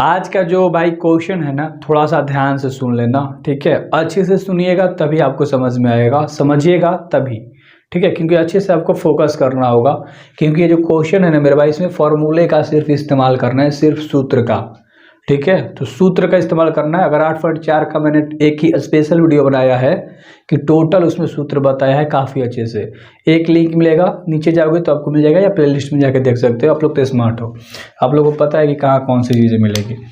आज का जो भाई क्वेश्चन है ना, थोड़ा सा ध्यान से सुन लेना, ठीक है। अच्छे से सुनिएगा तभी आपको समझ में आएगा, समझिएगा तभी, ठीक है। क्योंकि अच्छे से आपको फोकस करना होगा, क्योंकि ये जो क्वेश्चन है ना मेरे भाई, इसमें फॉर्मूले का सिर्फ इस्तेमाल करना है, सिर्फ सूत्र का, ठीक है। तो सूत्र का इस्तेमाल करना है। अगर 8.4 का मैंने एक ही स्पेशल वीडियो बनाया है कि टोटल उसमें सूत्र बताया है काफ़ी अच्छे से। एक लिंक मिलेगा, नीचे जाओगे तो आपको मिल जाएगा, या प्लेलिस्ट में जाके देख सकते हो। आप लोग तो स्मार्ट हो, आप लोगों को पता है कि कहाँ कौन सी चीज़ें मिलेगी।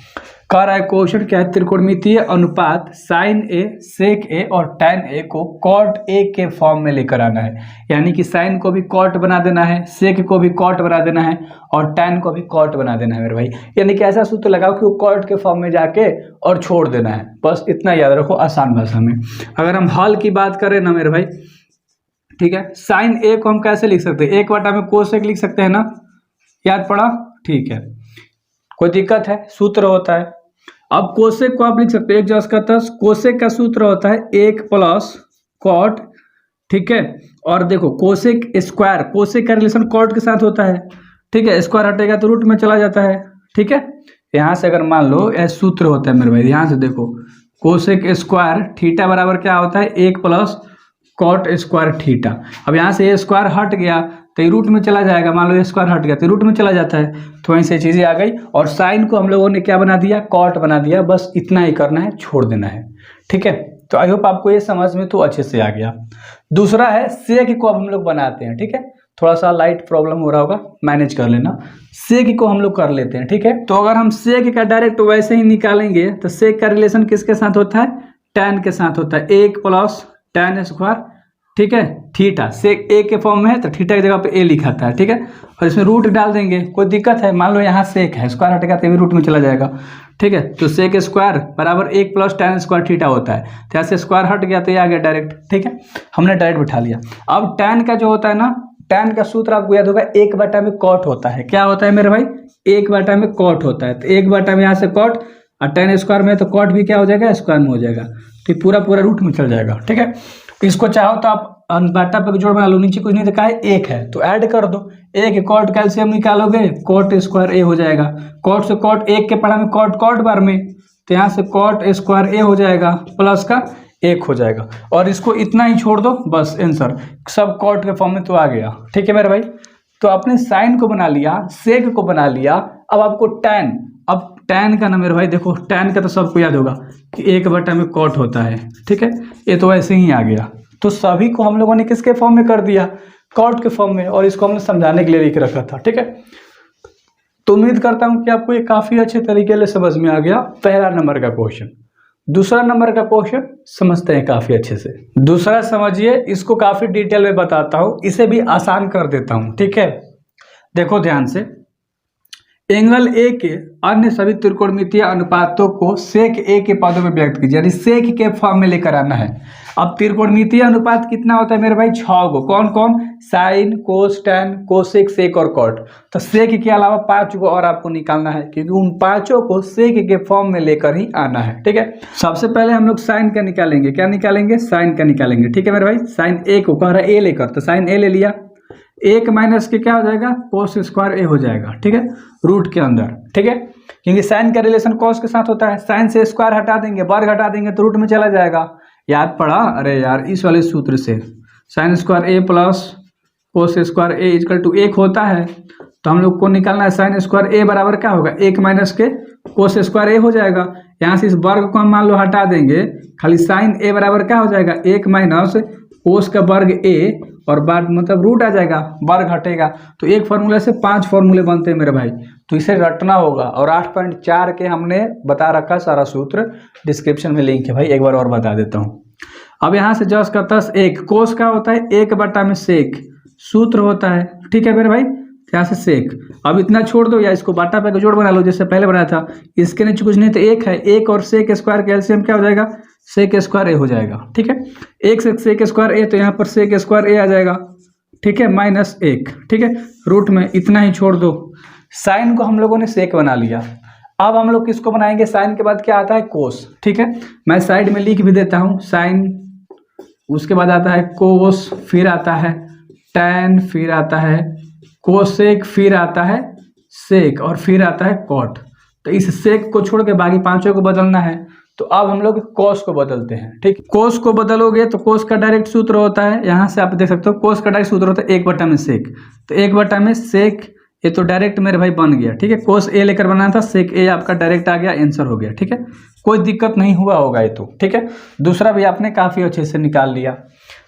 कह रहा है क्वेश्चन क्या है, त्रिकोणमितीय अनुपात साइन ए, सेक ए और टैन ए को कॉट ए के फॉर्म में लेकर आना है। यानी कि साइन को भी कॉट बना देना है, सेक को भी कॉट बना देना है और टैन को भी कॉट बना देना है मेरे भाई। यानी कि ऐसा सूत्र लगाओ कि वो कॉट के फॉर्म में जाके और छोड़ देना है, बस इतना याद रखो आसान भाषा में। अगर हम हल की बात करें ना मेरे भाई, ठीक है, साइन ए को हम कैसे लिख सकते हैं, 1/में कोसेक लिख सकते हैं ना, याद पड़ा, ठीक है। कोई दिक्कत है, सूत्र होता है। अब कोसेक को आप लिख सकते हैं 1/10। कोसेक का सूत्र होता है 1 + कॉट, ठीक है। और देखो कोसेक स्क्वायर, कोसेक का रिलेशन कॉट के साथ होता है, ठीक है। स्क्वायर हटेगा तो रूट में चला जाता है, ठीक है। यहाँ से अगर मान लो ऐसा सूत्र होता है मेरे भाई, यहाँ से देखो कोसेक स्क्वायर थीटा बराबर क्या होता है, 1 + कॉट स्क्वायर थीटा। अब यहाँ से ये स्क्वायर हट गया तो ये रूट में चला जाएगा, मान लो ये स्क्वायर हट गया तो रूट में चला जाता है, तो वहीं से चीज़ें आ गई। और साइन को हम लोगों ने क्या बना दिया, कॉट बना दिया, बस इतना ही करना है, छोड़ देना है, ठीक है। तो आई होप आपको ये समझ में तो अच्छे से आ गया। दूसरा है सेक को अब हम लोग बनाते हैं, ठीक है। थोड़ा सा लाइट प्रॉब्लम हो रहा होगा, मैनेज कर लेना। सेक को हम लोग कर लेते हैं, ठीक है। तो अगर हम सेक का डायरेक्ट वैसे ही निकालेंगे तो सेक का रिलेशन किसके साथ होता है, टैन के साथ होता है, 1 + टैन स्क्वायर, ठीक है, थीटा। सेक ए के फॉर्म में है तो थीटा की जगह पे ए लिखा था, ठीक है। और इसमें रूट डाल देंगे, कोई दिक्कत है, मान लो यहाँ सेक है, स्क्वायर हटेगा तो भी रूट में चला जाएगा, ठीक है। तो सेक स्क्वायर बराबर 1 + टैन स्क्वायर थीटा होता है, तो यहाँ से स्क्वायर हट गया तो ये आ गया डायरेक्ट, ठीक है। हमने डायरेक्ट बिठा लिया। अब टैन का जो होता है ना, टैन का सूत्र आपको याद होगा, 1/में कॉट होता है। क्या होता है मेरे भाई, 1/में कॉट होता है। तो 1/में यहाँ से कॉट, और टैन स्क्वायर में तो कॉट भी क्या हो जाएगा, स्क्वायर में हो जाएगा, तो पूरा पूरा रूट में चल जाएगा, ठीक है। इसको चाहो तो आप बाटा पे जोड़ बना लो, नीचे कुछ नहीं दिखा है, 1 है तो ऐड कर दो, 1 कॉट कैल्शियम निकालोगे, कॉट स्क्वायर ए हो जाएगा। कॉट से कॉट, 1 के पढ़ा में कॉट कॉट बार में, तो यहाँ से कॉट स्क्वायर ए हो जाएगा, प्लस का 1 हो जाएगा। और इसको इतना ही छोड़ दो, बस आंसर सब कॉट के फॉर्म में तो आ गया, ठीक है मेरे भाई। तो आपने साइन को बना लिया, सेक को बना लिया, अब आपको टैन, अब टैन का ना मेरे भाई देखो, टैन का तो सबको याद होगा कि 1/में कॉट होता है, ठीक है। ये तो ऐसे ही आ गया, तो सभी को हम लोगों ने किसके फॉर्म में कर दिया, कॉट के फॉर्म में, और इसको हमने समझाने के लिए लिख रखा था, ठीक है। तो उम्मीद करता हूं कि आपको ये काफी अच्छे तरीके से समझ में आ गया पहला नंबर का क्वेश्चन। दूसरा नंबर का क्वेश्चन समझते हैं काफी अच्छे से। दूसरा समझिए, इसको काफी डिटेल में बताता हूं, इसे भी आसान कर देता हूं, ठीक है। देखो ध्यान से, एंगल ए के अन्य सभी त्रिकोणमितीय अनुपातों को सेक ए के पदों में व्यक्त कीजिए, यानी सेक के फॉर्म में लेकर आना है। अब त्रिकोणमितीय अनुपात कितना होता है मेरे भाई, 6 गो। कौन कौन, साइन, कोस, टैन, कोसेक, सेक और कॉट। तो सेक के अलावा 5 गो और आपको निकालना है, क्योंकि उन 5 को सेक के फॉर्म में लेकर ही आना है, ठीक है। सबसे पहले हम लोग साइन का निकालेंगे, क्या निकालेंगे, साइन का निकालेंगे, ठीक है मेरे भाई। साइन ए को कह रहा है ए लेकर, तो साइन ए ले लिया, 1 माइनस के क्या हो जाएगा, कोस स्क्वायर ए हो जाएगा, ठीक है, रूट के अंदर, ठीक है। क्योंकि साइन का रिलेशन कॉस के साथ होता है, साइन से स्क्वायर हटा देंगे, वर्ग हटा देंगे तो रूट में चला जाएगा। याद पड़ा, अरे यार इस वाले सूत्र से sine square A plus cos square A equal to 1 होता है, तो हम लोग को निकालना है साइन स्क्वायर ए बराबर क्या होगा, 1 माइनस के कोस स्क्वायर ए हो जाएगा। यहाँ से इस वर्ग को हम मान लो हटा देंगे, खाली साइन ए बराबर क्या हो जाएगा, 1 माइनस कोस का वर्ग ए, और बाद मतलब रूट आ जाएगा, वर्ग हटेगा। तो एक फार्मूले से 5 फार्मूले बनते हैं मेरे भाई, तो इसे रटना होगा। और 8.4 के हमने बता रखा सारा सूत्र, डिस्क्रिप्शन में लिंक है भाई, एक बार और बता देता हूँ। अब यहाँ से 10 का 10, 1 कोस का होता है 1/में सेक, सूत्र होता है, ठीक है मेरे भाई। यहाँ से सेक, अब इतना छोड़ दो, या इसको बाटा पे जोड़ बना लो जैसे पहले बनाया था। इसके नीचे कुछ नहीं तो 1 है, 1 और सेक स्क्वायर कैल्शियम क्या हो जाएगा, सेक स्क्वायर ए हो जाएगा, ठीक है। 1 से सेक स्क्वायर ए, तो यहाँ पर सेक स्क्वायर ए आ जाएगा, ठीक है, -1, ठीक है। रूट में इतना ही छोड़ दो। साइन को हम लोगों ने सेक बना लिया, अब हम लोग किसको बनाएंगे, साइन के बाद क्या आता है, कोस, ठीक है। मैं साइड में लिख भी देता हूँ, साइन, उसके बाद आता है कोस, फिर आता है टैन, फिर आता है कोसेक, फिर आता है सेक, और फिर आता है कॉट। तो इस सेक को छोड़ के बाकी पांचों को बदलना है, तो अब हम लोग कोस को बदलते हैं। ठीक, कोस को बदलोगे तो कोस का डायरेक्ट सूत्र होता है, यहाँ से आप देख सकते हो कोस का डायरेक्ट सूत्र होता है 1 में सेक। तो 1 में सेक, ये तो डायरेक्ट मेरे भाई बन गया। ठीक है, कोस ए लेकर बनाना था, सेक ए आपका डायरेक्ट आ गया, आंसर हो गया। ठीक है, कोई दिक्कत नहीं हुआ होगा ये तो। ठीक है, दूसरा भी आपने काफी अच्छे से निकाल लिया।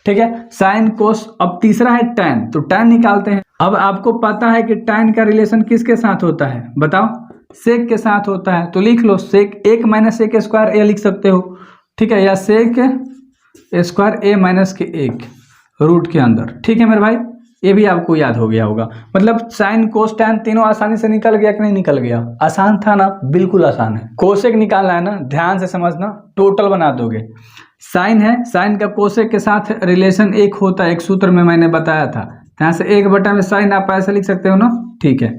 ठीक है, साइन कोस। अब तीसरा है टैन, तो टैन निकालते हैं। अब आपको पता है कि टैन का रिलेशन किसके साथ होता है, बताओ? सेक के साथ होता है। तो लिख लो सेक 1 - सेक स्क्वायर ए लिख सकते हो। ठीक है, या सेक स्क्वायर ए माइनस के 1 रूट के अंदर। ठीक है मेरे भाई, ये भी आपको याद हो गया होगा। मतलब साइन कोस टैन तीनों आसानी से निकल गया कि नहीं निकल गया? आसान था ना? बिल्कुल आसान है। कोसेक निकालना है ना, ध्यान से समझना, टोटल बना दोगे। साइन है, साइन का कोसेक के साथ रिलेशन 1 होता है, एक सूत्र में मैंने बताया था। यहाँ से 1 में साइन आप ऐसे लिख सकते हो ना। ठीक है,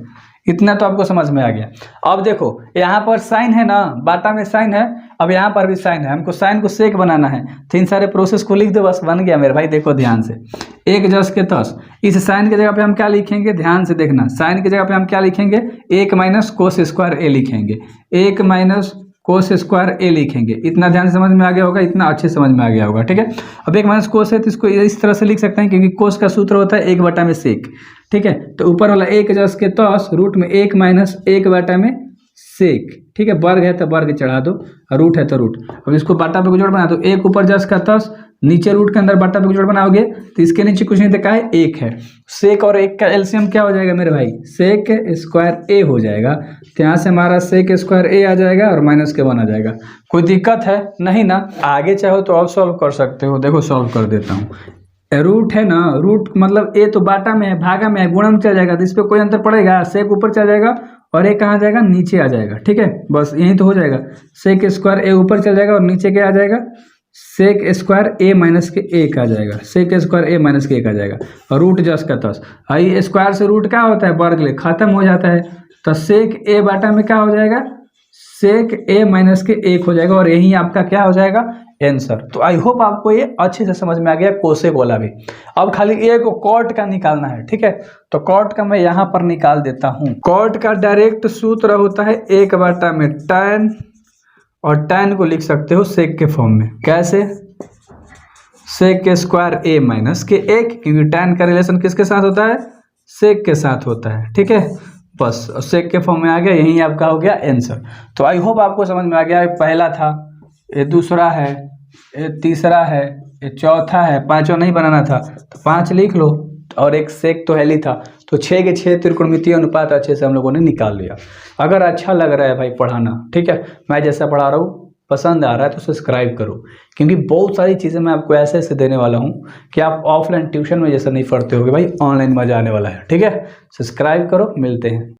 इतना तो आपको समझ में आ गया। अब देखो यहाँ पर साइन है ना, बाटा में साइन है, अब यहाँ पर भी साइन है। हमको साइन को सेक बनाना है, तो इन सारे प्रोसेस को लिख दो, बस बन गया मेरे भाई। देखो ध्यान से, 1 + के 10। इस साइन की जगह पे हम क्या लिखेंगे, ध्यान से देखना। साइन की जगह पे हम क्या लिखेंगे, 1 - कोस स्क्वायर ए लिखेंगे। 1 - कोस स्क्वायर ए लिखेंगे। इतना ध्यान समझ में आ गया होगा, इतना अच्छे समझ में आ गया होगा। ठीक है, अब 1 - कोस है तो इसको इस तरह से लिख सकते हैं, क्योंकि कोस का सूत्र होता है 1 में सेक। ठीक है, तो ऊपर वाला 1 + के 10 रूट में 1 - 1 में सेक। ठीक है, वर्ग है तो वर्ग चढ़ा दो, और रूट है तो रूट। अब इसको बाटा पे जोड़ बना दो, 1 ऊपर 10 का 10, नीचे रूट के अंदर बाटा पे जोड़ बनाओगे तो इसके नीचे कुछ नहीं देखा है, 1 है। सेक और 1 का एलसीएम क्या हो जाएगा मेरे भाई, सेक स्क्वायर ए हो जाएगा। तो यहाँ से हमारा सेक स्क्वायर ए आ जाएगा और माइनस के 1 आ जाएगा। कोई दिक्कत है नहीं ना? आगे चाहो तो और सॉल्व कर सकते हो। देखो सॉल्व कर देता हूँ। रूट है ना, रूट मतलब ए तो बाटा में है, भागा में है, गुणा में चल जाएगा, तो इस पर कोई अंतर पड़ेगा? सेक ऊपर चल जाएगा और ए कहाँ जाएगा, नीचे आ जाएगा। ठीक है, बस यही तो हो जाएगा। सेक स्क्वायर ए ऊपर चल जाएगा और नीचे क्या आ जाएगा, सेक स्क्वायर ए माइनस के 1 आ जाएगा। सेक स्क्वायर ए माइनस के 1 आ जाएगा, और रूट 10 का 10। आई स्क्वायर से रूट क्या होता है, वर्ग ले, खत्म हो जाता है। तो सेक ए बाटा में क्या हो जाएगा, सेक ए माइनस के 1 हो जाएगा, और यही आपका क्या हो जाएगा, आंसर। तो आई होप आपको ये अच्छे से समझ में आ गया, कोसेक वाला भी। अब खाली एक कॉट का निकालना है। ठीक है, तो कॉट का मैं यहाँ पर निकाल देता हूँ। कॉट का डायरेक्ट सूत्र होता है 1 में टैन, और टैन को लिख सकते हो सेक के फॉर्म में। कैसे, सेक स्क्वायर ए माइनस के 1, क्योंकि टैन का रिलेशन किसके साथ होता है, सेक के साथ होता है। ठीक है, बस सेक के फॉर्म में आ गया, यही आपका हो गया आंसर। तो आई होप आपको समझ में आ गया। पहला था, ये दूसरा है, ये तीसरा है, ये चौथा है, पांचों नहीं बनाना था तो 5 लिख लो, और एक सेक तो हेली था। तो 6 के 6 त्रिकोणमितीय अनुपात अच्छे से हम लोगों ने निकाल लिया। अगर अच्छा लग रहा है भाई पढ़ाना, ठीक है, मैं जैसा पढ़ा रहा हूँ, पसंद आ रहा है तो सब्सक्राइब करो, क्योंकि बहुत सारी चीज़ें मैं आपको ऐसे ऐसे देने वाला हूँ कि आप ऑफलाइन ट्यूशन में जैसा नहीं पढ़ते होगे भाई, ऑनलाइन मजा आने वाला है। ठीक है, सब्सक्राइब करो, मिलते हैं।